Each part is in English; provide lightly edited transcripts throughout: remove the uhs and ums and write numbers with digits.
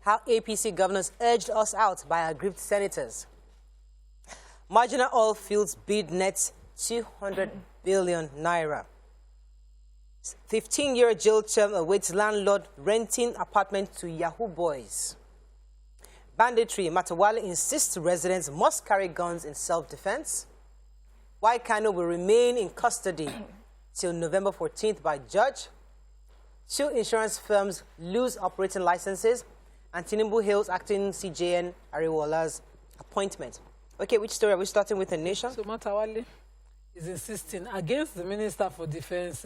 how APC governors urged us out by aggrieved senators. Marginal oil fields bid net 200 billion naira. 15-year jail term awaits landlord renting apartment to Yahoo boys. Banditry, Matawale insists residents must carry guns in self-defense. Why Kano will remain in custody till November 14th by judge. 2 insurance firms lose operating licenses. And Tinubu hails acting CJN Ariwola's appointment. Okay, which story are we starting with in Nation? So Matawale is insisting against the Minister for Defense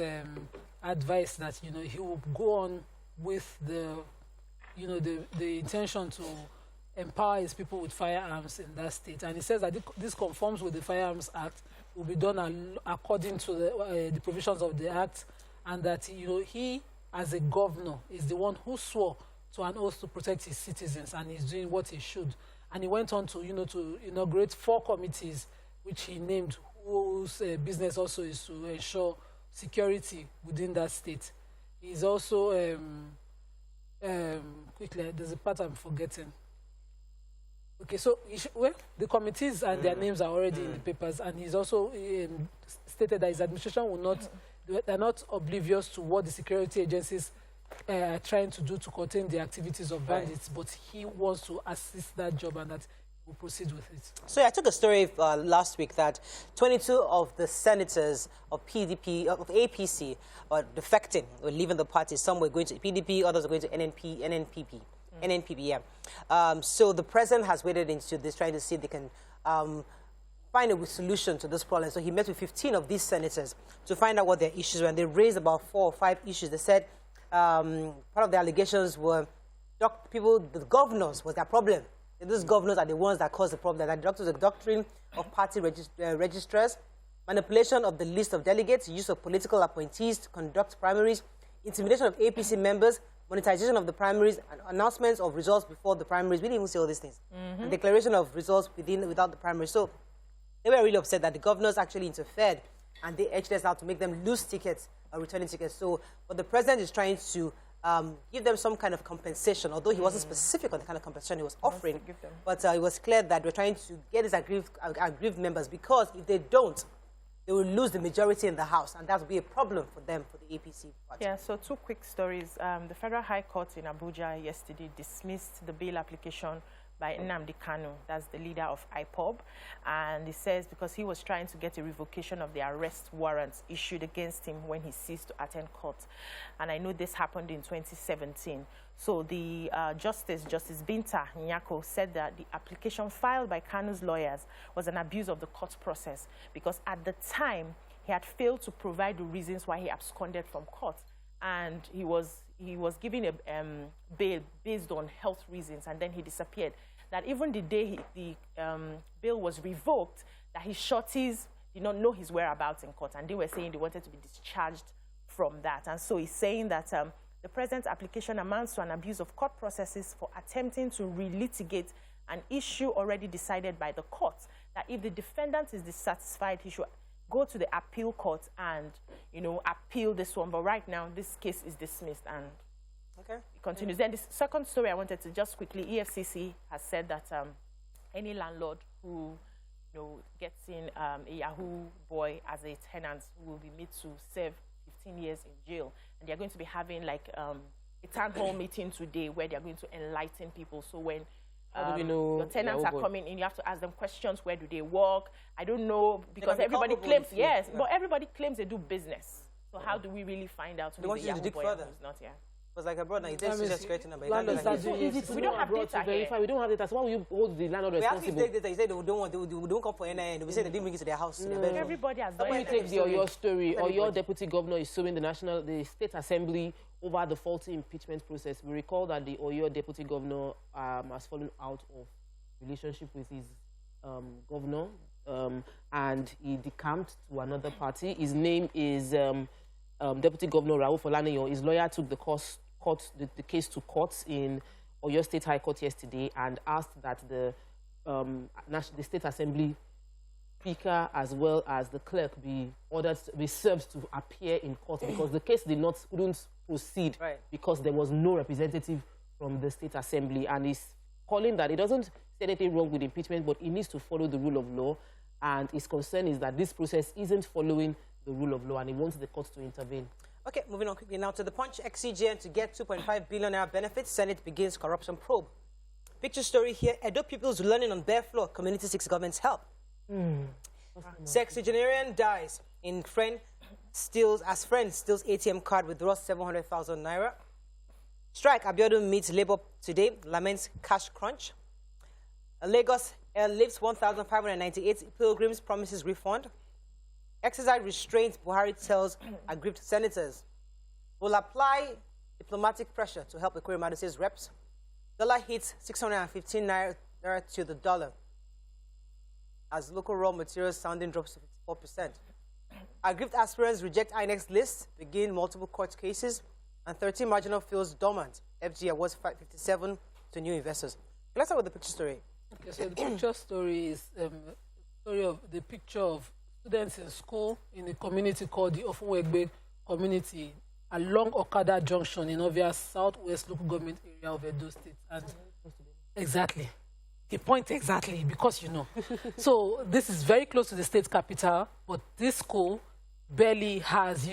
advice that, he will go on with the intention to empower his people with firearms in that state. And he says that this conforms with the Firearms Act, will be done according to the provisions of the Act, and that, he, as a governor, is the one who swore to an oath to protect his citizens, and he's doing what he should. And he went on to, to inaugurate 4 committees, which he named, whose business also is to ensure security within that state. He's also, quickly, there's a part I'm forgetting. Okay, so the committees and their names are already in the papers, and he's also stated that his administration will not, they're not oblivious to what the security agencies are trying to do to contain the activities of bandits, but he wants to assist that job and that he will proceed with it. So I took a story last week that 22 of the senators of PDP, of APC, are defecting or leaving the party. Some were going to PDP, others are going to NNPP. So the president has waded into this, trying to see if they can find a solution to this problem. So he met with 15 of these senators to find out what their issues were. And they raised about 4 or 5 issues. They said part of the allegations were the governors was their problem. These governors are the ones that caused the problem. That the doctrine of party registrars, manipulation of the list of delegates, use of political appointees to conduct primaries, intimidation of APC members, monetization of the primaries, and announcements of results before the primaries. We didn't even see all these things. And declaration of results without the primaries. So they were really upset that the governors actually interfered, and they edged us out to make them lose tickets, returning tickets. So what the president is trying to give them some kind of compensation, although he wasn't specific on the kind of compensation he was offering. But it was clear that we're trying to get these aggrieved members, because if they don't, they will lose the majority in the House, and that will be a problem for them, for the APC party. Yeah, so 2 quick stories. The Federal High Court in Abuja yesterday dismissed the bail application by Nnamdi Kanu, that's the leader of IPOB, and he says because he was trying to get a revocation of the arrest warrants issued against him when he ceased to attend court. And I know this happened in 2017. So the Justice Binta Nyako said that the application filed by Kanu's lawyers was an abuse of the court process, because at the time he had failed to provide the reasons why he absconded from court, and he was given a bail based on health reasons, and then he disappeared. That even the day the bail was revoked, that his shorties did not know his whereabouts in court, and they were saying they wanted to be discharged from that. And so he's saying that the president's application amounts to an abuse of court processes for attempting to relitigate an issue already decided by the court. That if the defendant is dissatisfied, he should go to the appeal court and, appeal this one. But right now, this case is dismissed, and it continues. Then the second story I wanted to just quickly, EFCC has said that any landlord who gets in a Yahoo boy as a tenant will be made to serve 15 years in jail. And they're going to be having like a town hall meeting today where they're going to enlighten people. So when your tenants are coming in, you have to ask them questions. Where do they work? I don't know, because everybody claims, but everybody claims they do business. So how do we really find out who's the Yahoo boy and who's not? Yeah. It was like a brother. He just creating a we don't have data here. We don't have data. So why will you hold the landlord responsible? We have to take data. He said they don't come for NIN. They say they didn't bring it to their house. Everybody has done it. Let me take your story. Or your deputy governor is suing the State Assembly over the faulty impeachment process. We recall that the Oyo deputy governor has fallen out of relationship with his governor, and he decamped to another party. His name is Deputy Governor Raouf Olaniyan. His lawyer took the case to court in Oyo State High Court yesterday and asked that the State Assembly Speaker as well as the clerk be ordered, be served to appear in court, because the case couldn't proceed because there was no representative from the State Assembly, and he's calling that it doesn't say anything wrong with impeachment, but it needs to follow the rule of law. And his concern is that this process isn't following the rule of law, and he wants the courts to intervene. Okay, moving on quickly now to the Punch. Ex-CGN to get 2.5 billion naira benefits. Senate begins corruption probe. Picture story here. Edo pupils learning on bare floor. Community seeks government's help. Sexagenarian dies in friend steals ATM card, withdraws 700,000 naira. Strike. Abiodun meets Labour today. Laments cash crunch. Lagos lives 1,598 pilgrims, promises refund. Exercise restraints, Buhari tells aggrieved senators. Will apply diplomatic pressure to help Ekweremadu, Madu says reps. Dollar hits 615 naira to the dollar as local raw materials sounding drops to 54%. Aggrieved aspirants reject INEC's list, begin multiple court cases, and 13 marginal fields dormant. FG awards 557 to new investors. Let's start with the picture story. Okay, so the picture story is the picture of students in school in a community called the Ofunwegbe community along Okada Junction in Ovia, southwest local government area of Edo State. And exactly. The point exactly, because you know. So this is very close to the state capital, but this school barely has,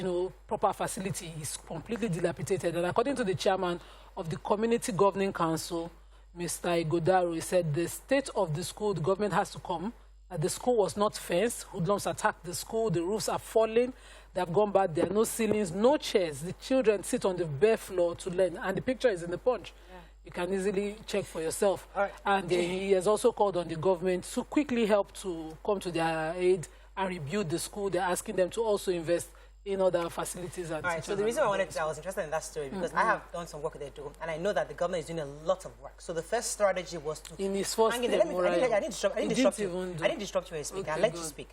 proper facility. It's completely dilapidated. And according to the chairman of the Community Governing Council, Mr. Igodaro, he said the state of the school, the government has to come. The school was not fenced. Hoodlums attacked the school. The roofs are falling. They have gone bad. There are no ceilings, no chairs. The children sit on the bare floor to learn. And the picture is in the Punch. Yeah. You can easily check for yourself. Right. And he has also called on the government to quickly help to come to their aid and rebuild the school. They're asking them to also invest in other facilities. And right, so the reason I was interested in that story because I have done some work there too, and I know that the government is doing a lot of work. So the first strategy was to... In his first step, I didn't disrupt you as speaker. I let you speak.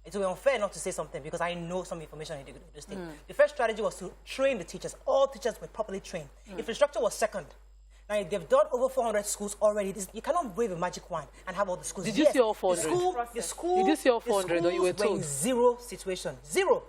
It will be unfair not to say something because I know some information in this thing. The first strategy was to train the teachers. All teachers were properly trained. Infrastructure was second. Now, they've done over 400 schools already. You cannot wave a magic wand and have all the schools. Did you see all 400? The school, did you see all 400 or you were told? In zero situation. Zero.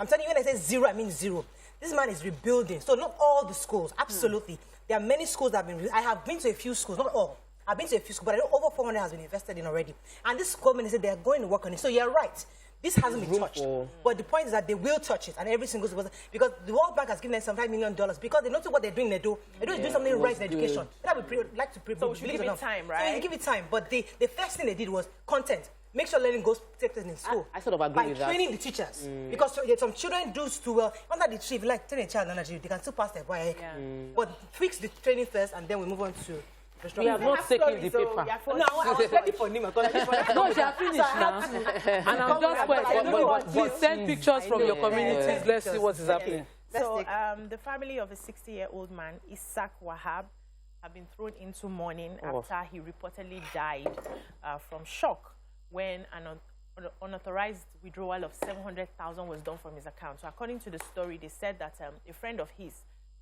I'm telling you, when I say zero, I mean zero. This man is rebuilding. So not all the schools, absolutely. There are many schools that have been... I have been to a few schools, not all. I've been to a few schools, but I know over 400 has been invested in already. And this government said they are going to work on it. So you're right. This hasn't been touched. But the point is that they will touch it, and every single school, because the World Bank has given them $75 million because they know what they're doing. They do something right in education. That we like to so we should give it time, right? So we give it time. But the first thing they did was content. Make sure learning goes taken in school. I sort of agree with that. By training the teachers. Because some children do too well. Under the tree, if you like train a child energy, they can still pass their boy. But fix the training first, and then we move on to... We have not taken the paper. No, I was ready for Nima. No, she has finished now. And I'm just questioning. Please send pictures from your communities. Let's see what is happening. So the family of a 60-year-old man, Isaac Wahab, have been thrown into mourning after he reportedly died from shock when an unauthorized withdrawal of 700,000 was done from his account. So according to the story, they said that a friend of his,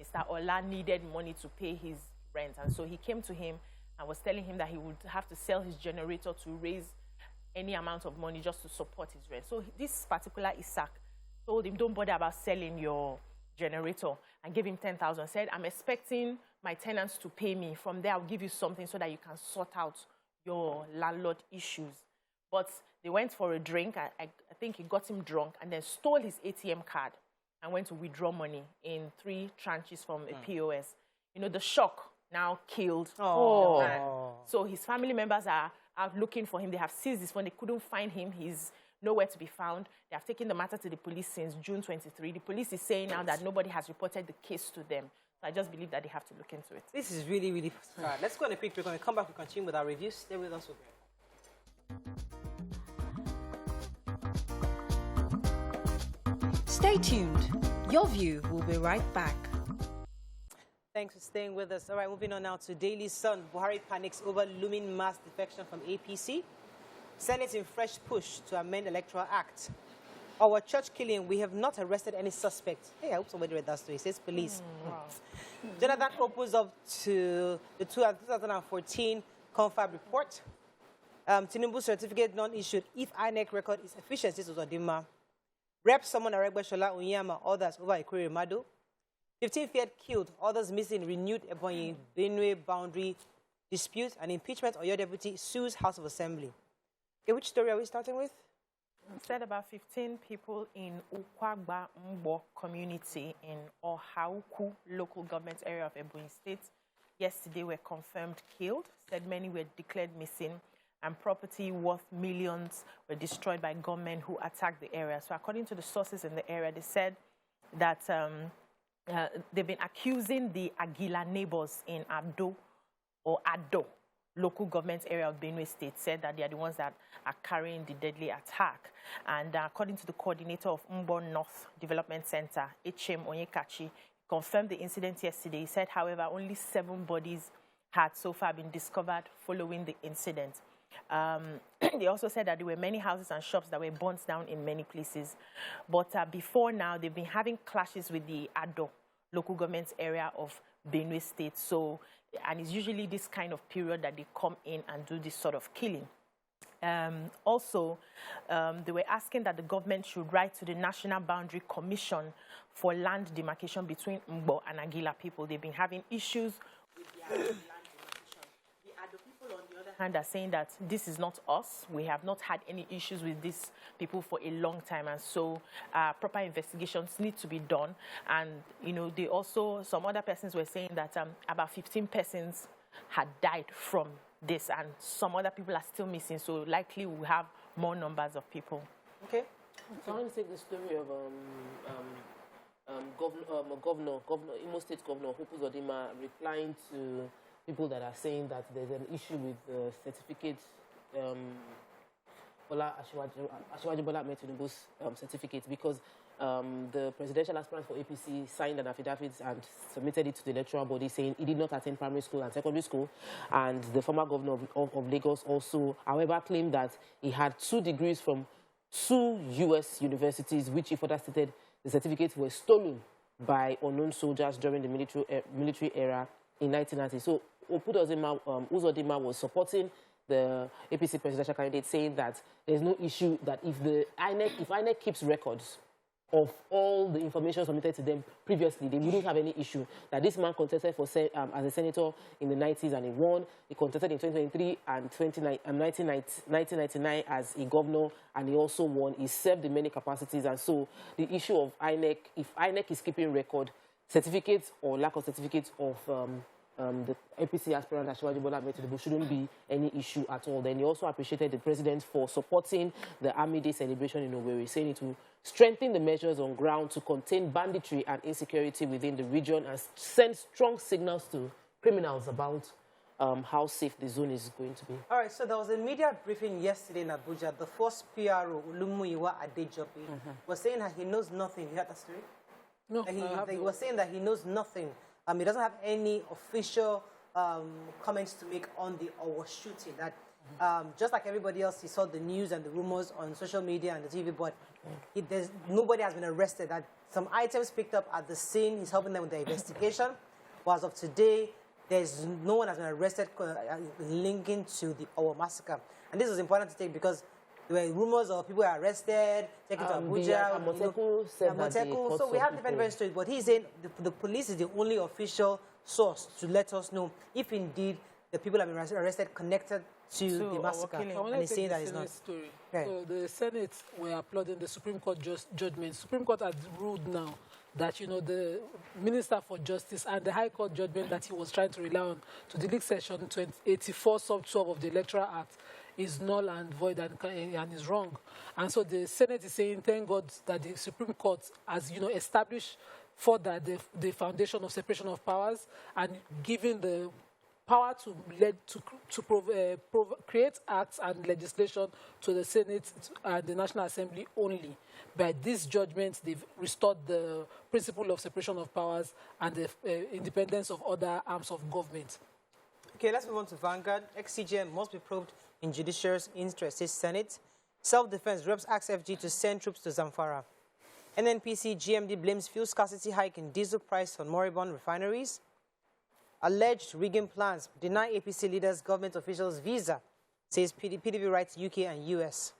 Mr. Ola, needed money to pay his rent, and so he came to him and was telling him that he would have to sell his generator to raise any amount of money just to support his rent. So this particular Isaac told him, don't bother about selling your generator, and gave him 10,000. Said, I'm expecting my tenants to pay me. From there, I'll give you something so that you can sort out your landlord issues. But they went for a drink. I think he got him drunk and then stole his ATM card and went to withdraw money in 3 tranches from a POS. The shock now killed the man. So his family members are out looking for him. They have seized his phone. They couldn't find him. He's nowhere to be found. They have taken the matter to the police since June 23. The police is saying now that nobody has reported the case to them. So I just believe that they have to look into it. This is really, really... All right, let's go on a quick break. When we come back, we continue with our reviews. Stay with us. Stay tuned. Your View will be right back. Thanks for staying with us. All right, moving on now to Daily Sun. Buhari panics over looming mass defection from APC. Senate in fresh push to amend Electoral Act. Our church killing, we have not arrested any suspect. Hey, I hope somebody read that story. It says police. Wow. Jonathan opens up to the 2014 confab report. Tinubu certificate non-issued if INEC record is efficient. This was Odima. Rep someone Aregbe Shola Unyama, others over Ekweremadu. 15 feared killed, others missing, renewed Ebonyi Benue boundary dispute, and impeachment of your deputy sues House of Assembly. Okay, which story are we starting with? Said about 15 people in Ukwagba Mbo community in Ohauku local government area of Ebonyi State yesterday were confirmed killed. Said many were declared missing, and property worth millions were destroyed by gunmen who attacked the area. So according to the sources in the area, they said that they've been accusing the Aguila neighbors in Ado local government area of Benue State, said that they are the ones that are carrying the deadly attack. And according to the coordinator of Mbo North Development Center, Echem Onyekachi, confirmed the incident yesterday. He said, however, only 7 bodies had so far been discovered following the incident. They also said that there were many houses and shops that were burnt down in many places. But before now, they've been having clashes with the Ado local government area of Benue State. So, and it's usually this kind of period that they come in and do this sort of killing. Also, they were asking that the government should write to the National Boundary Commission for land demarcation between Mbo and Aguila people. They've been having issues with their land demarcation. The Ado people, on the other hand, are saying that this is not us. We have not had any issues with these people for a long time, and so proper investigations need to be done. And, you know, they also, some other persons were saying that about 15 persons had died from this, and some other people are still missing, so likely we'll have more numbers of people. Okay. So I want to take the story of Governor, Imo State Governor Hope Uzodinma replying to people that are saying that there's an issue with the certificate, Asiwaju Bola Ahmed Tinubu's certificate, because the presidential aspirant for APC signed an affidavit and submitted it to the electoral body saying he did not attend primary school and secondary school. And the former governor of Lagos also, however, claimed that he had 2 degrees from 2 U.S. universities, which he further stated the certificates were stolen by unknown soldiers during the military era in 1990. So Uzodinma was supporting the APC presidential candidate, saying that there's no issue, that if INEC keeps records of all the information submitted to them previously, they wouldn't have any issue. That this man contested for as a senator in the 90s and he won. He contested in 2023 and 1999 as a governor, and he also won. He served in many capacities, and so the issue of INEC, if INEC is keeping record, certificates or lack of certificates of the APC aspirant Asiwaju Bola Ahmed Tinubu shouldn't be any issue at all. Then he also appreciated the president for supporting the Army Day celebration in Owerri, saying it will strengthen the measures on ground to contain banditry and insecurity within the region and send strong signals to criminals about how safe the zone is going to be. All right, so there was a media briefing yesterday in Abuja. The first PRO, Olumuyiwa Adejobi, was saying that he knows nothing. You heard that story? No, he was saying that he knows nothing. He doesn't have any official comments to make on the Owo shooting. That just like everybody else, he saw the news and the rumors on social media and the TV, but nobody has been arrested. That some items picked up at the scene, he's helping them with the investigation. But as of today, no one has been arrested linking to the Owo massacre. And this is important to take because there were rumors of people were arrested, taken to Abuja. So we have different stories, but he's saying the police is the only official source to let us know if indeed the people have been arrested connected to the massacre. And he's saying that it's not. Story. Right. So the Senate were applauding the Supreme Court judgment. Supreme Court has ruled now that, you know, the Minister for Justice and the High Court judgment that he was trying to rely on to delete Section 84 sub 12 of the Electoral Act is null and void and is wrong. And so the Senate is saying, thank God that the Supreme Court has, you know, established further the foundation of separation of powers and giving the power to create acts and legislation to the Senate and the National Assembly only. By this judgment, they've restored the principle of separation of powers and the independence of other arms of government. Okay, let's move on to Vanguard. Ex-CGM must be probed in judiciary's interest, Senate. Self-defense reps ask FG to send troops to Zamfara. NNPC GMD blames fuel scarcity hike in diesel price on moribund refineries. Alleged rigging plans deny APC leaders government officials visa, says PDP writes UK and US.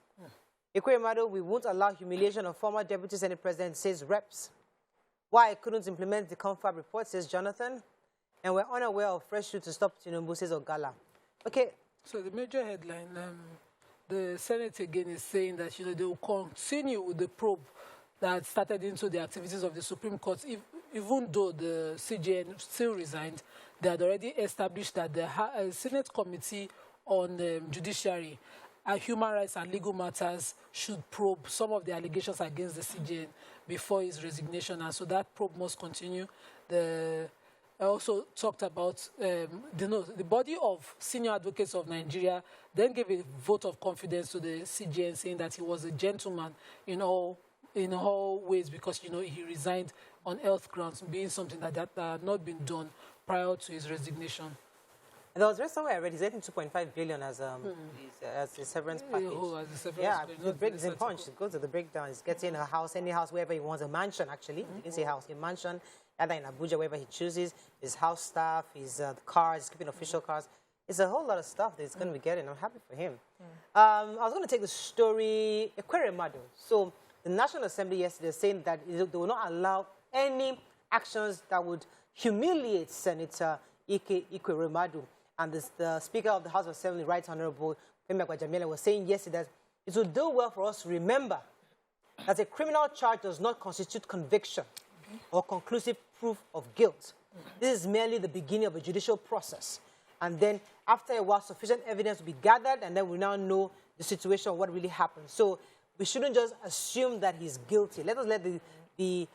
Ekwemado, we won't allow humiliation of former Deputy Senate President, says reps. Why I couldn't implement the confab report, says Jonathan. And we're unaware of fresh route to stop Tinubu, says Ogala. Okay. So the major headline, the Senate again is saying that they will continue with the probe that started into the activities of the Supreme Court. Even though the CJN still resigned, they had already established that the Senate Committee on Judiciary, Human Rights and Legal Matters should probe some of the allegations against the CJN before his resignation. And so that probe must continue. I also talked about the body of senior advocates of Nigeria then gave a vote of confidence to the CJN, saying that he was a gentleman in all ways because, he resigned on health grounds, being something that had not been done prior to his resignation. And there was just somewhere I read he's getting 2.5 billion as a severance package. As a severance package. The break is in Punch. Go to the breakdown. He's getting a house, any house, wherever he wants, a mansion actually. You can say house, a mansion, either in Abuja, wherever he chooses, his house staff, his cars, he's keeping official cars. It's a whole lot of stuff that he's going to be getting. I'm happy for him. I was going to take the story, Ekweremadu. So the National Assembly yesterday saying that they will not allow any actions that would humiliate Senator Ekweremadu. And the Speaker of the House of Assembly, Right Honorable Femi Agbajabiamila, was saying yesterday that it would do well for us to remember that a criminal charge does not constitute conviction or conclusive proof of guilt. This is merely the beginning of a judicial process. And then after a while, sufficient evidence will be gathered, and then we now know the situation of what really happened. So we shouldn't just assume that he's guilty. Let us let the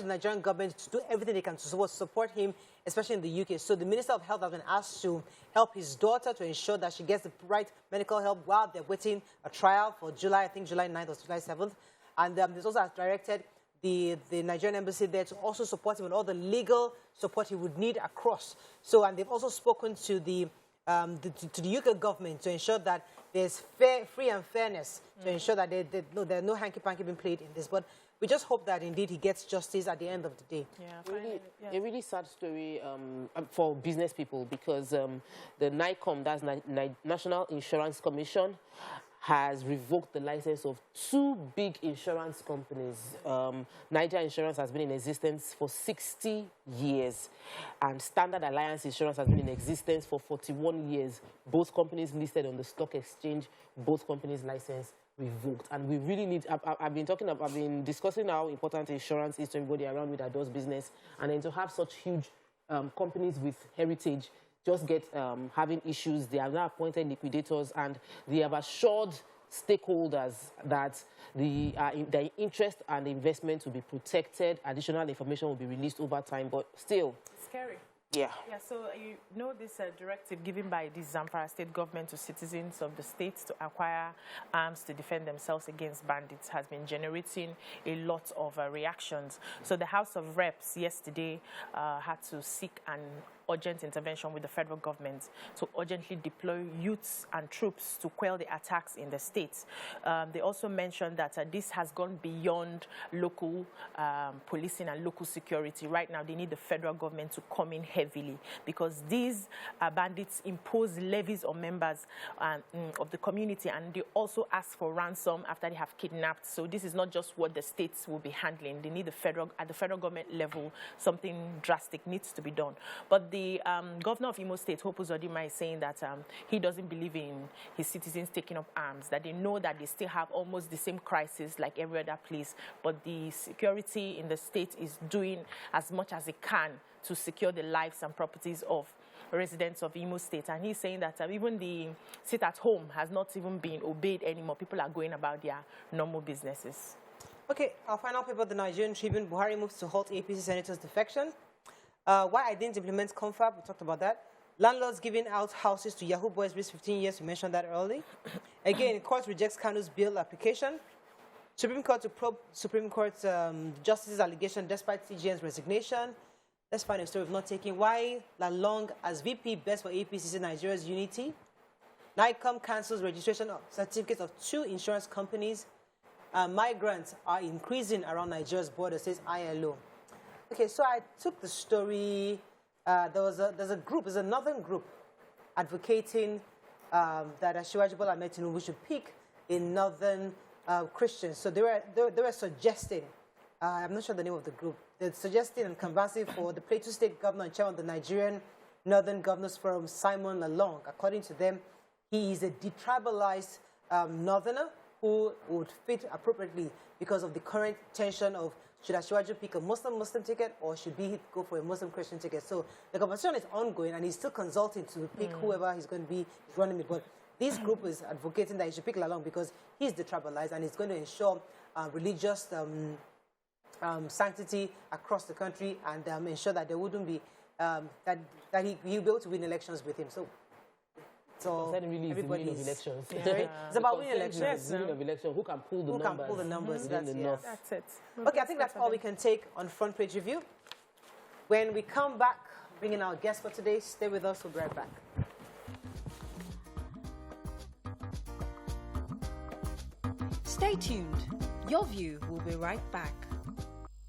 Nigerian government to do everything they can to support him, especially in the UK. So the Minister of Health has been asked to help his daughter to ensure that she gets the right medical help while they're waiting a trial for July, I think July 9th or July 7th. And there's also directed the Nigerian embassy there to also support him with all the legal support he would need across. So, and they've also spoken to the UK government to ensure that there's free and fairness, to ensure that there are no hanky-panky being played in this. But we just hope that indeed he gets justice at the end of the day. A really sad story for business people because the NICOM, that's National Insurance Commission, has revoked the license of 2 big insurance companies. Niger Insurance has been in existence for 60 years, and Standard Alliance Insurance has been in existence for 41 years. Both companies listed on the stock exchange, both companies' license revoked. And we really need, I've been discussing how important insurance is to everybody around me that does business, and then to have such huge companies with heritage just get having issues. They have now appointed liquidators, and they have assured stakeholders that their interest and investment will be protected. Additional information will be released over time, but still. Scary. Yeah. Yeah, so this directive given by the Zamfara state government to citizens of the state to acquire arms to defend themselves against bandits has been generating a lot of reactions. So the House of Reps yesterday had to seek an urgent intervention with the federal government to urgently deploy youths and troops to quell the attacks in the states. They also mentioned that this has gone beyond local policing and local security. Right now, they need the federal government to come in heavily because these bandits impose levies on members of the community, and they also ask for ransom after they have kidnapped. So this is not just what the states will be handling. They need at the federal government level, something drastic needs to be done. But the governor of Imo State, Hope Uzodimma, is saying that he doesn't believe in his citizens taking up arms, that they know that they still have almost the same crisis like every other place, but the security in the state is doing as much as it can to secure the lives and properties of residents of Imo State. And he's saying that even the sit at home has not even been obeyed anymore. People are going about their normal businesses. Okay, our final paper, the Nigerian Tribune. Buhari moves to halt APC senators' defection. Why I didn't implement confab, we talked about that. Landlords giving out houses to Yahoo boys with 15 years, we mentioned that early. Again, court rejects Kanu's bill application. Supreme Court to probe Supreme Court's justice's allegation despite CGN's resignation. Let's find a story of not taking. Why Lalong as VP best for APCC Nigeria's unity. NICOM cancels registration of certificates of 2 insurance companies. Migrants are increasing around Nigeria's border, says ILO. Okay, so I took the story. There's a northern group advocating that Asiwaju Bola Ahmed Tinubu should pick a northern Christians. So they were suggesting, I'm not sure the name of the group, they're suggesting and canvassing for the Plateau State Governor and Chairman of the Nigerian Northern Governors Forum, Simon Lalong. According to them, he is a detribalized northerner who would fit appropriately because of the current tension of should Asiwaju pick a Muslim ticket or should he go for a Muslim-Christian ticket. So the conversation is ongoing and he's still consulting to pick whoever he's going to be running with. But this group is advocating that he should pick Lalong because he's detribalized and he's going to ensure religious sanctity across the country and ensure that there wouldn't be, that he'll be able to win elections with him. So really is the winning of elections. Yeah. It's about winning elections. Winning of elections. Who can pull the numbers? Who can pull the numbers? That's it. Okay, I think that's all we can take on Front Page Review. When we come back, bringing our guest for today, stay with us. We'll be right back. Stay tuned. Your View will be right back.